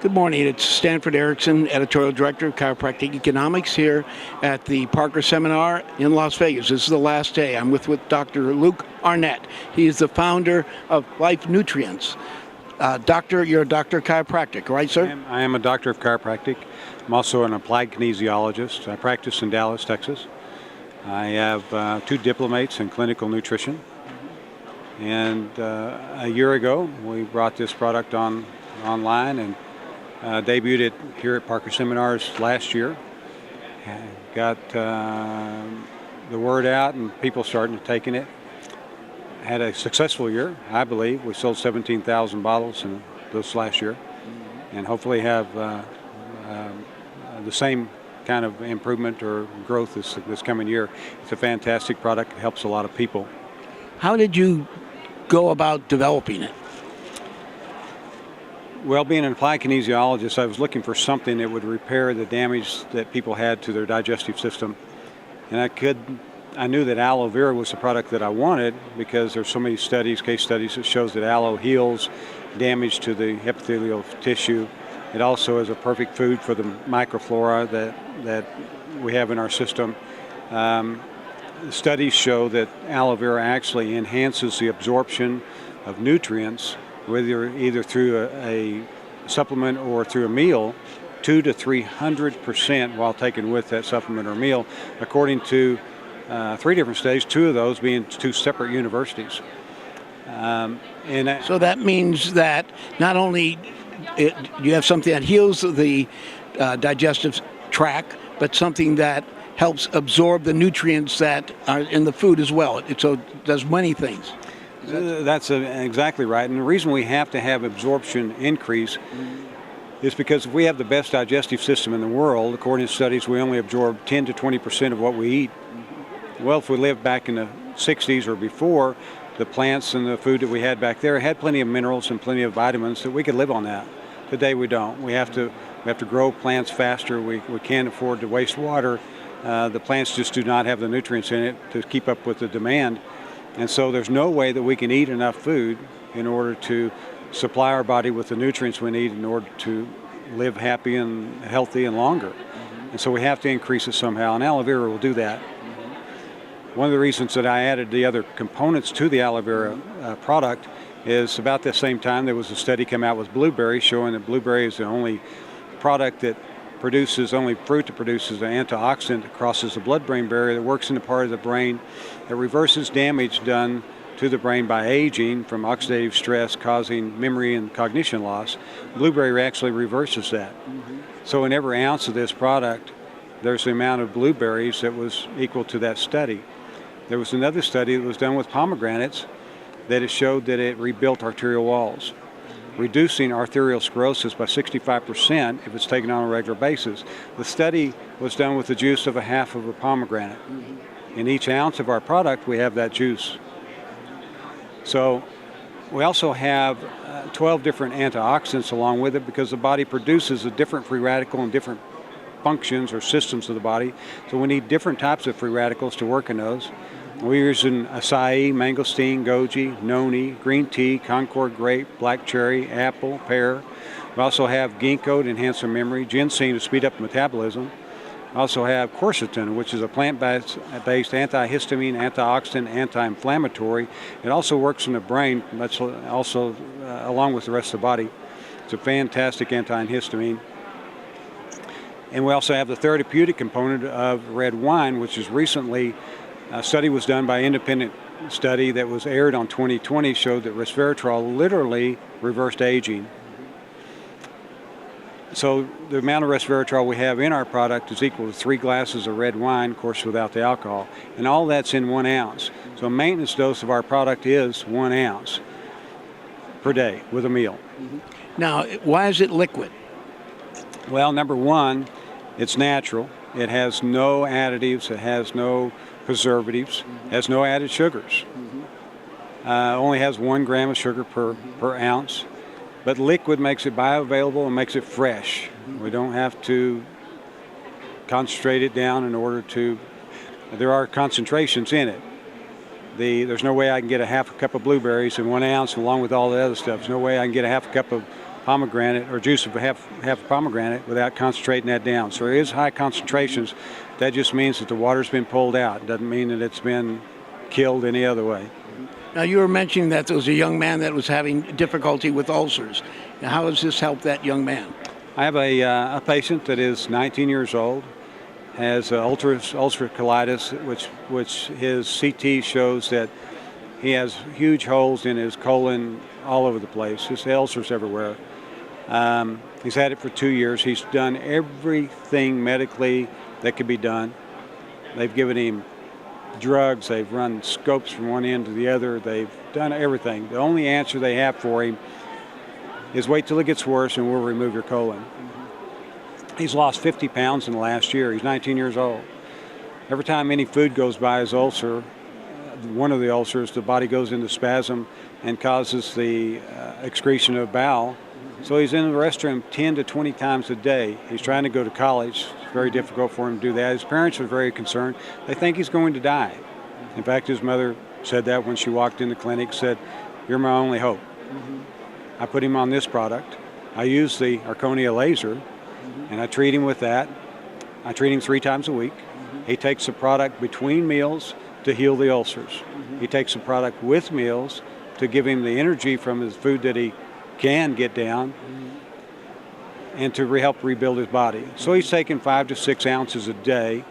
Good morning. It's Stanford Erickson, editorial director of Chiropractic Economics, here at the Parker Seminar in Las Vegas. This is the last day. I'm with Dr. Luke Arnett. He is the founder of Life Nutrients. Doctor, you're a doctor of chiropractic, right, sir? I am a doctor of chiropractic. I'm also an applied kinesiologist. I practice in Dallas, Texas. I have 2 diplomates in clinical nutrition. And a year ago, we brought this product online and debuted it here at Parker Seminars last year. Got the word out and people starting to taking it. Had a successful year, I believe. We sold 17,000 bottles in this last year, and hopefully have the same kind of improvement or growth this coming year. It's a fantastic product. It helps a lot of people. How did you go about developing it? Well, being an applied kinesiologist, I was looking for something that would repair the damage that people had to their digestive system. And I knew that aloe vera was the product that I wanted because there's so many case studies that shows that aloe heals damage to the epithelial tissue. It also is a perfect food for the microflora that we have in our system. Studies show that aloe vera actually enhances the absorption of nutrients, whether either through a supplement or through a meal, 200 to 300% while taken with that supplement or meal, according to 3 different studies, 2 of those being 2 separate universities. So that means that not only you have something that heals the digestive tract, but something that helps absorb the nutrients that are in the food as well. So it does many things. That's exactly right. And the reason we have to have absorption increase is because if we have the best digestive system in the world, according to studies, we only absorb 10 to 20% of what we eat. Well, if we lived back in the 60s or before, the plants and the food that we had back there had plenty of minerals and plenty of vitamins that we could live on that. Today we don't. We have to grow plants faster. We can't afford to waste water. The plants just do not have the nutrients in it to keep up with the demand. And so there's no way that we can eat enough food in order to supply our body with the nutrients we need in order to live happy and healthy and longer. And so we have to increase it somehow, and aloe vera will do that. One of the reasons that I added the other components to the aloe vera product is about the same time there was a study come out with blueberry showing that blueberry is the only product that only fruit that produces an antioxidant that crosses the blood-brain barrier that works in the part of the brain that reverses damage done to the brain by aging from oxidative stress causing memory and cognition loss. Blueberry actually reverses that. So in every ounce of this product, there's the amount of blueberries that was equal to that study. There was another study that was done with pomegranates that it showed that it rebuilt arterial walls, reducing arterial sclerosis by 65% if it's taken on a regular basis. The study was done with the juice of a half of a pomegranate. In each ounce of our product, we have that juice. So we also have 12 different antioxidants along with it because the body produces a different free radical in different functions or systems of the body. So we need different types of free radicals to work in those. We're using acai, mangosteen, goji, noni, green tea, Concord grape, black cherry, apple, pear. We also have ginkgo to enhance our memory, ginseng to speed up metabolism. We also have quercetin, which is a plant-based antihistamine, antioxidant, anti-inflammatory. It also works in the brain. That's also along with the rest of the body. It's a fantastic anti-histamine. And we also have the therapeutic component of red wine, which is recently a study was done by an independent study that was aired on 2020 showed that resveratrol literally reversed aging. So the amount of resveratrol we have in our product is equal to 3 glasses of red wine, of course without the alcohol, and all that's in 1 ounce. So a maintenance dose of our product is 1 ounce per day with a meal. Now, why is it liquid? Well, number one, it's natural. It has no additives. It has no preservatives. It has no added sugars. Only has 1 gram of sugar per ounce. But liquid makes it bioavailable and makes it fresh. We don't have to concentrate it down in order to. There are concentrations in it. There's no way I can get a half a cup of blueberries in 1 ounce along with all the other stuff. There's no way I can get a half a cup of pomegranate or juice of half a pomegranate without concentrating that down. So there is high concentrations. That just means that the water's been pulled out. It doesn't mean that it's been killed any other way. Now, you were mentioning that there was a young man that was having difficulty with ulcers. Now, how has this helped that young man? I have a patient that is 19 years old, has ulcerative colitis, which his CT shows that he has huge holes in his colon all over the place. His ulcers everywhere. He's had it for 2 years. He's done everything medically that could be done. They've given him drugs. They've run scopes from one end to the other. They've done everything. The only answer they have for him is wait till it gets worse and we'll remove your colon. He's lost 50 pounds in the last year. He's 19 years old. Every time any food goes by his ulcer, one of the ulcers, the body goes into spasm and causes the excretion of bowel. So he's in the restroom 10 to 20 times a day. He's trying to go to college. It's very difficult for him to do that. His parents are very concerned. They think he's going to die. In fact, his mother said that when she walked in the clinic, said, "You're my only hope." I put him on this product. I use the Arconia laser, and I treat him with that. I treat him 3 times a week. He takes the product between meals to heal the ulcers. He takes the product with meals to give him the energy from his food that he can get down and to help rebuild his body. So he's taking 5 to 6 ounces a day.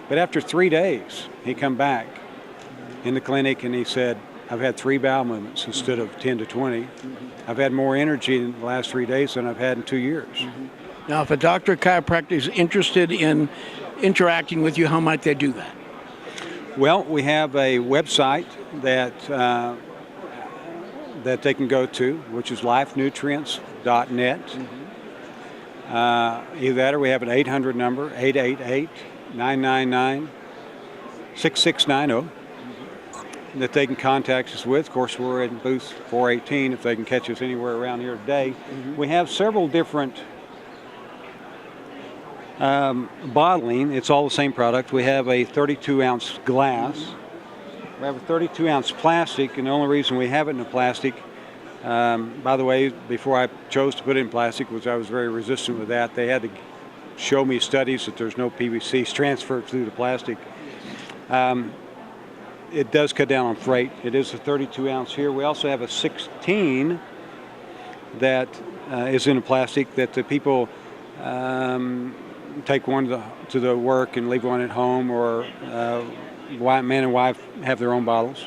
But after 3 days, he come back in the clinic and he said, "I've had 3 bowel movements instead of 10 to 20. I've had more energy in the last 3 days than I've had in 2 years." Now, if a doctor of chiropractic is interested in interacting with you, how might they do that? Well, we have a website that they can go to, which is lifenutrients.net. Either that or we have an 800 number, 888-999-6690, that they can contact us with. Of course, we're in booth 418 if they can catch us anywhere around here today. We have several different bottling. It's all the same product. We have a 32-ounce glass. We have a 32-ounce plastic, and the only reason we have it in a plastic, by the way, before I chose to put it in plastic, was I was very resistant with that. They had to show me studies that there's no PVC transferred through the plastic. It does cut down on freight. It is a 32-ounce here. We also have a 16 that is in a plastic that the people take one to the work and leave one at home, or man and wife have their own bottles,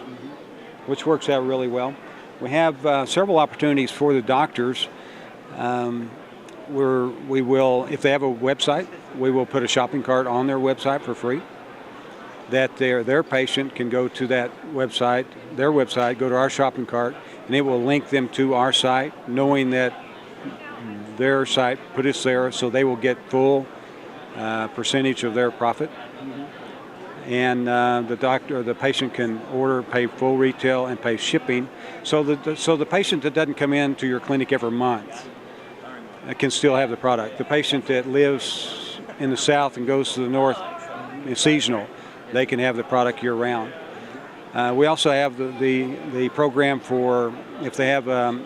which works out really well. We have several opportunities for the doctors. We will, if they have a website, we will put a shopping cart on their website for free, that their patient can go to that website, their website, go to our shopping cart, and it will link them to our site, knowing that their site put us there, so they will get full percentage of their profit. And the patient can order, pay full retail, and pay shipping. So the patient that doesn't come in to your clinic every month can still have the product. The patient that lives in the south and goes to the north is seasonal. They can have the product year round. We also have the program for if they have a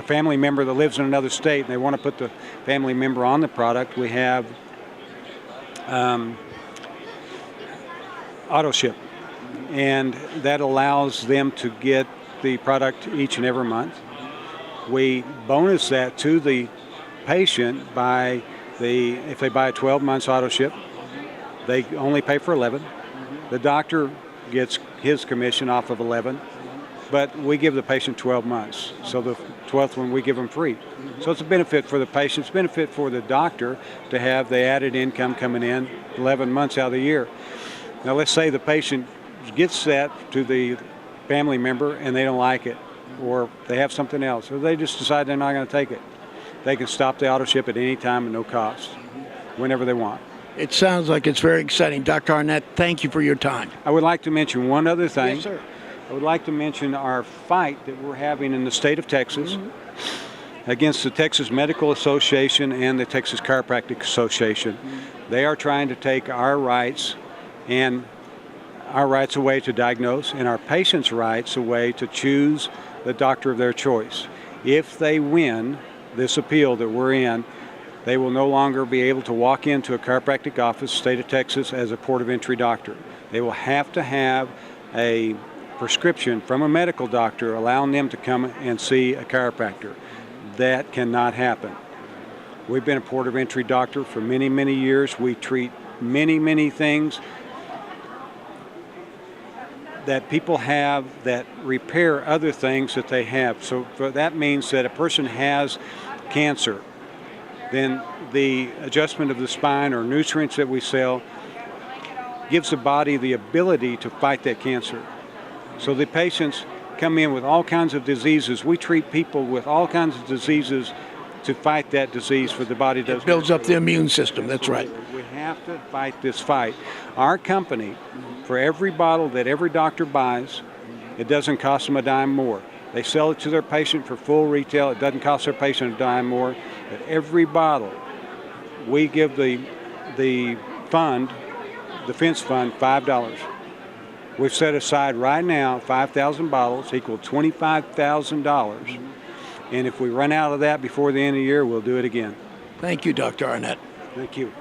family member that lives in another state and they want to put the family member on the product. We have auto ship, and that allows them to get the product each and every month. We bonus that to the patient by if they buy 12 months auto ship, they only pay for 11. The doctor gets his commission off of 11, but we give the patient 12 months. So the 12th one we give them free. So it's a benefit for the patient, it's a benefit for the doctor to have the added income coming in 11 months out of the year. Now let's say the patient gets that to the family member and they don't like it, or they have something else, or they just decide they're not going to take it. They can stop the auto ship at any time at no cost, whenever they want. It sounds like it's very exciting. Dr. Arnett, thank you for your time. I would like to mention one other thing. Yes, sir. I would like to mention our fight that we're having in the state of Texas against the Texas Medical Association and the Texas Chiropractic Association. They are trying to take our rights away to diagnose, and our patients' rights away to choose the doctor of their choice. If they win this appeal that we're in, they will no longer be able to walk into a chiropractic office, state of Texas, as a port of entry doctor. They will have to have a prescription from a medical doctor allowing them to come and see a chiropractor. That cannot happen. We've been a port of entry doctor for many, many years. We treat many, many things that people have that repair other things that they have. So that means that a person has cancer, then the adjustment of the spine or nutrients that we sell gives the body the ability to fight that cancer. So the patients come in with all kinds of diseases. We treat people with all kinds of diseases to fight that disease for the body does. It builds up the immune system, that's right. We have to fight this fight. Our company, for every bottle that every doctor buys, it doesn't cost them a dime more. They sell it to their patient for full retail. It doesn't cost their patient a dime more. But every bottle, we give the fund, the fence fund, $5. We've set aside right now 5,000 bottles, equal $25,000. And if we run out of that before the end of the year, we'll do it again. Thank you, Dr. Arnett. Thank you.